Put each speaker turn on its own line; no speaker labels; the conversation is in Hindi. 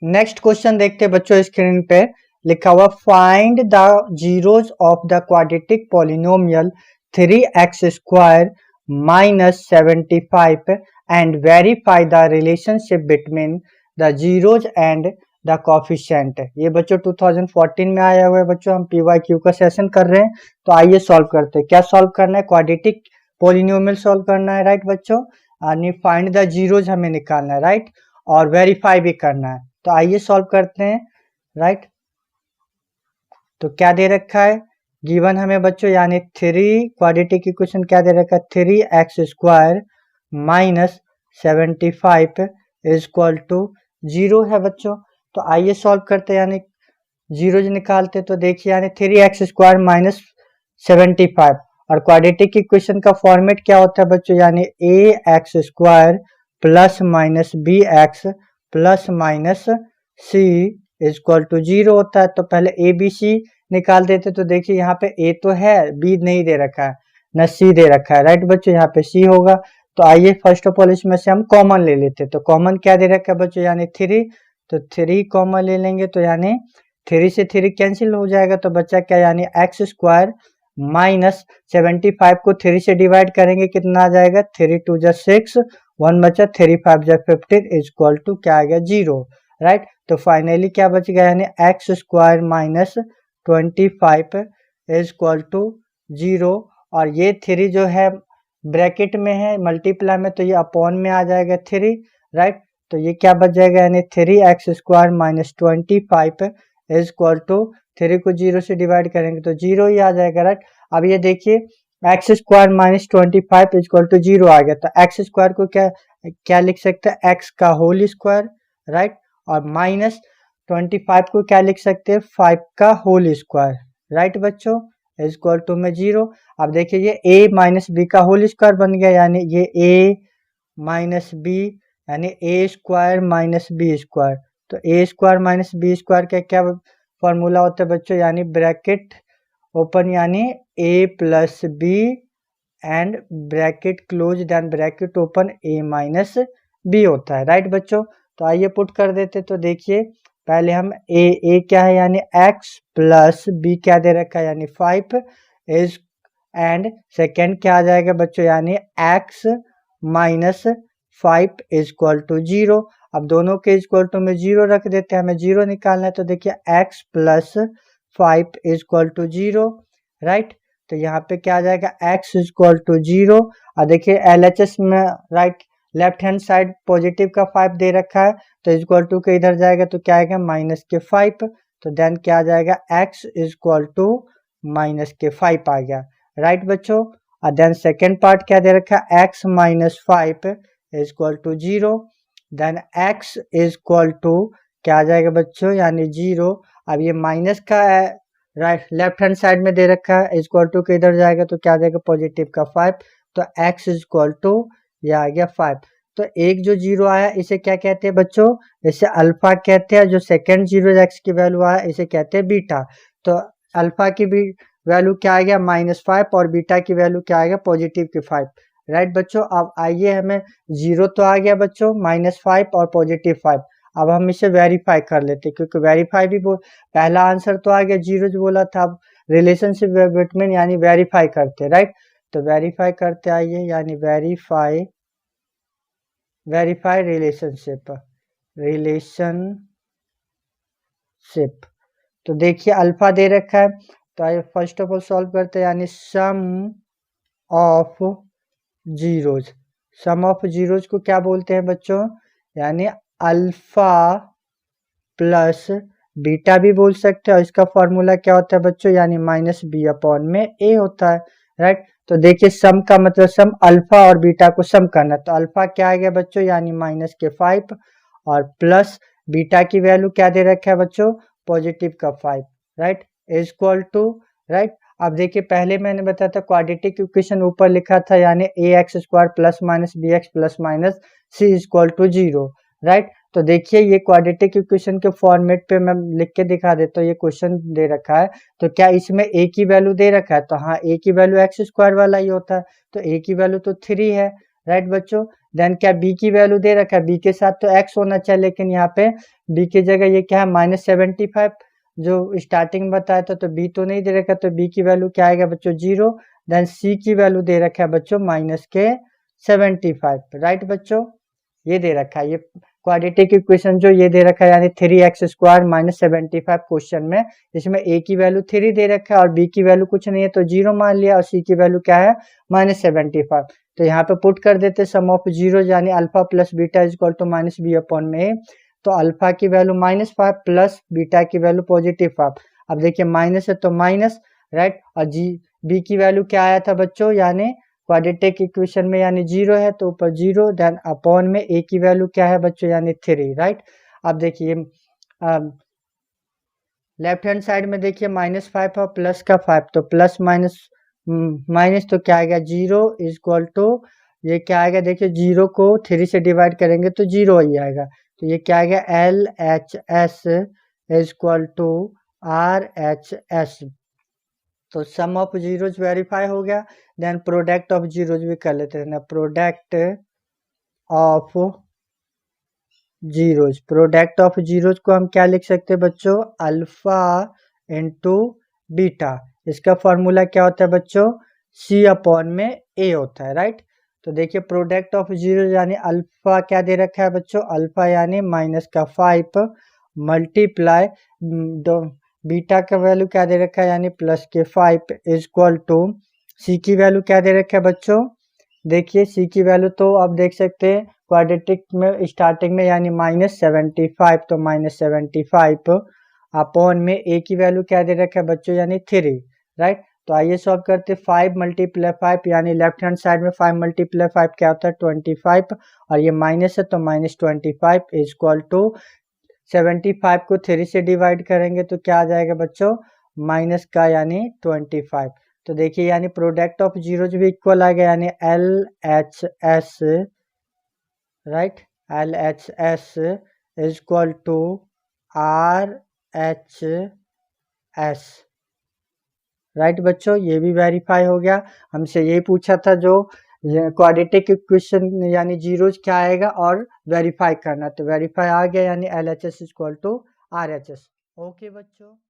नेक्स्ट क्वेश्चन देखते हैं बच्चों, स्क्रीन पे लिखा हुआ find the zeros of the quadratic polynomial 3x² minus 75 and verify the relationship between the zeros and the coefficient। ये बच्चों 2014 में आया हुआ है बच्चों, हम PYQ का सेशन कर रहे हैं। तो आइए सॉल्व करते हैं। क्या सॉल्व करना है? क्वाड्रेटिक पॉलिनोमियल सॉल्व करना है, राइट बच्चों। यानी फाइंड द जीरोज हमें निकालना है, राइट, और वेरीफाई भी करना है। तो आइए सॉल्व करते हैं, राइट। तो क्या दे रखा है गिवन हमें बच्चों, यानी 3 क्वाड्रेटिक इक्वेशन क्या दे रखा है, 3x² minus 75 is equal to 0 है बच्चों। तो आइए सॉल्व करते हैं, यानी जीरोज निकालते। तो देखिए यानी 3x² माइनस 75 और क्वाड्रेटिक इक्वेशन का फॉर्मेट क्या होता है बच्चों, यानी ax² plus minus bx plus minus c is equal to 0 होता है। तो पहले ए बी सी निकाल देते। तो देखिए यहाँ पे ए तो है, बी नहीं दे रखा है, न सी दे रखा है, राइट बच्चों। यहाँ पे सी होगा। तो आइए फर्स्ट ऑफ ऑल इसमें से हम कॉमन ले लेते। तो कॉमन क्या दे रखा है बच्चों, यानी 3। तो 3 कॉमन ले लेंगे तो यानी 3 से 3 कैंसिल हो जाएगा। तो बच्चा क्या, यानी x² माइनस 75 को 3 से डिवाइड करेंगे, कितना आ जाएगा, 3 2 जा 6, 1 बचा, 3 5 जा 15 इज इक्वल टू क्या आ गया, 0, राइट। तो फाइनली क्या बच गया, यानी x² minus 25 is equal to 0। और ये 3 जो है ब्रैकेट में है, मल्टीप्लाई में, तो ये अपॉन में आ जाएगा 3, राइट। तो ये क्या बच जाएगा, यानी 3x² minus 25 is equal to 3 को 0 से डिवाइड करेंगे तो 0 ही आ जाएगा, राइट। अब ये देखिए x² minus 25 is equal to 0 आ गया। तो x² को क्या लिख सकते हैं, x का होल स्क्वायर, राइट, और माइनस 25 को क्या लिख सकते हैं, 5 का होल स्क्वायर, राइट बच्चों, इज इक्वल टू में 0। अब देखिए ये a माइनस बी का होल स्क्वायर बन गया, यानी ये a माइनस बी यानी a² माइनस b²। तो a² माइनस b² का क्या फॉर्मूला होता है बच्चों, यानी ब्रैकेट ओपन यानी a plus b and bracket close then bracket open a minus b होता है, राइट बच्चों। तो आइए पुट कर देते। तो देखिए पहले हम a क्या है, यानी x प्लस b क्या दे रखा है, यानी 5 इज, एंड सेकेंड क्या आ जाएगा बच्चों, यानी x minus 5 is equal to 0। अब दोनों के इक्वल टू में 0 रख देते हैं, हमें 0 निकालना है। तो देखिए x plus 5 is equal to 0, right. तो यहाँ पे क्या आ जाएगा, x इज इक्वल टू 0। और देखिए LHS में right left hand side positive का 5 दे रखा है, तो इक्वल टू के इधर जाएगा तो क्या आएगा, माइनस के 5। तो देन क्या आ जाएगा, x is equal to minus के 5 आ गया, राइट बच्चों। और देन सेकेंड पार्ट क्या दे रखा है, x minus 5 is equal to 0। Then x is equal to क्या आ जाएगा बच्चों, यानी 0। अब ये माइनस का राइट लेफ्ट हैंड साइड में दे रखा है, इक्वल टू के इधर जाएगा तो क्या आ जाएगा, पॉजिटिव का 5। तो x इज इक्वल टू ये आ गया 5। तो एक जो 0 आया इसे क्या कहते हैं बच्चों, इसे अल्फा कहते हैं। जो सेकेंड 0 x की वैल्यू आया इसे कहते हैं बीटा। तो अल्फा की भी वैल्यू क्या आ गया, -5, और बीटा की वैल्यू क्या आ गया, पॉजिटिव के 5, राइट बच्चों। अब आइए हमें 0 तो आ गया बच्चों, -5 और पॉजिटिव 5। अब हम इसे वेरीफाई कर लेते, क्योंकि वेरीफाई भी पहला आंसर तो आ गया, 0 जो बोला था। अब रिलेशनशिप बिटवीन यानी वेरीफाई करते, राइट। तो वेरीफाई करते आइए, यानी वेरीफाई रिलेशनशिप। तो देखिए अल्फा दे रखा है, तो आइए फर्स्ट ऑफ ऑल सॉल्व करते हैं, यानी sum of zeros. Sum of zeros को क्या बोलते हैं बच्चों, यानी अल्फा प्लस बीटा भी बोल सकते हैं। और इसका फॉर्मूला क्या होता है बच्चों, यानी -b/में a होता है, राइट। तो देखिए सम का मतलब सम अल्फा और बीटा को सम करना। तो अल्फा क्या आ गया बच्चों, यानी -5, और प्लस बीटा की वैल्यू क्या दे रखा है बच्चों, पॉजिटिव का 5, right, is equal to, right. अब देखिए पहले मैंने बताया था क्वाड्रेटिक इक्वेशन ऊपर लिखा था, यानी ax² plus minus bx plus minus c is equal to 0, right. तो देखिए ये क्वाड्रेटिक इक्वेशन के फॉर्मेट पे मैं लिख के दिखा देता हूँ। ये क्वेश्चन दे रखा है, तो क्या इसमें a की वैल्यू दे रखा है, तो हाँ a की वैल्यू x² वाला ही होता है। तो a की वैल्यू तो 3 है, राइट बच्चों। देन क्या बी की वैल्यू दे रखा है, बी के साथ तो एक्स होना चाहिए, लेकिन यहाँ पे बी की जगह ये क्या है -75 जो स्टार्टिंग में बताया था, तो बी तो नहीं दे रखा, तो बी की वैल्यू क्या आएगा बच्चों 0। देन सी की वैल्यू दे रखा है बच्चों -75, राइट बच्चों, ये दे रखा है, ये क्वाड्रेटिक इक्वेशन जो ये दे रखा है यानी 3x² -75 क्वेश्चन में, इसमें a की वैल्यू 3 दे रखा है और b की वैल्यू कुछ नहीं है तो 0 मान लिया और c की वैल्यू क्या है -75। तो यहाँ पे पुट कर देते सम ऑफ जीरो यानी alpha plus beta is equal to -b/a। तो अल्फा की वैल्यू -5 प्लस बीटा की वैल्यू +5। अब देखिए माइनस है तो माइनस, राइट, और बी की वैल्यू क्या आया था बच्चों, यानी क्वाड्रेटिक इक्वेशन में यानी 0 है तो ऊपर 0, देन अपॉन में a की वैल्यू क्या है बच्चों यानी 3, राइट। अब देखिए लेफ्ट हैंड साइड में देखिए -5 और प्लस का 5, तो प्लस माइनस माइनस तो क्या आएगा 0 इजक्वल टू, ये क्या आएगा देखिए 0 को 3 से डिवाइड करेंगे तो 0 ही आएगा, तो ये क्या आएगा LHS इजक्वल टू RHS। तो सम ऑफ जीरोज वेरीफाई हो गया, देन प्रोडक्ट ऑफ जीरोज भी कर लेते हैं ना, product of zeros, product of zeros को हम क्या लिख सकते हैं बच्चों, अल्फा इंटू बीटा, इसका फॉर्मूला क्या होता है बच्चों C/में A होता है, राइट। तो देखिए प्रोडक्ट ऑफ जीरो यानी अल्फा क्या दे रखा है बच्चों, अल्फा यानी -5 मल्टीप्लाई बीटा का वैल्यू क्या दे रखा है यानी +5 इजक्वल टू सी की वैल्यू क्या दे रखा है बच्चों, देखिए सी की वैल्यू तो आप देख सकते हैं क्वाड्रेटिक में स्टार्टिंग में यानी -75, तो -75 अपॉन में ए की वैल्यू क्या दे रखा है बच्चों यानी 3, राइट। तो आइए सॉल्व करते, 5 × 5 यानी लेफ्ट हैंड साइड में 5 × 5 क्या होता है 25, और ये माइनस है तो -25 इजक्वल टू 75 को 3 से डिवाइड करेंगे तो क्या आ जाएगा बच्चों माइनस का यानी 25। तो देखिए यानी प्रोडक्ट ऑफ जीरोज भी इक्वल आ गया यानी LHS, right, LHS is equal to RHS, right बच्चों, ये भी वेरीफाई हो गया। हमसे यही पूछा था जो क्वाड्रेटिक इक्वेशन यानी जीरोज क्या आएगा और वेरीफाई करना, तो वेरीफाई आ गया यानी LHS equal to RHS। Okay बच्चों।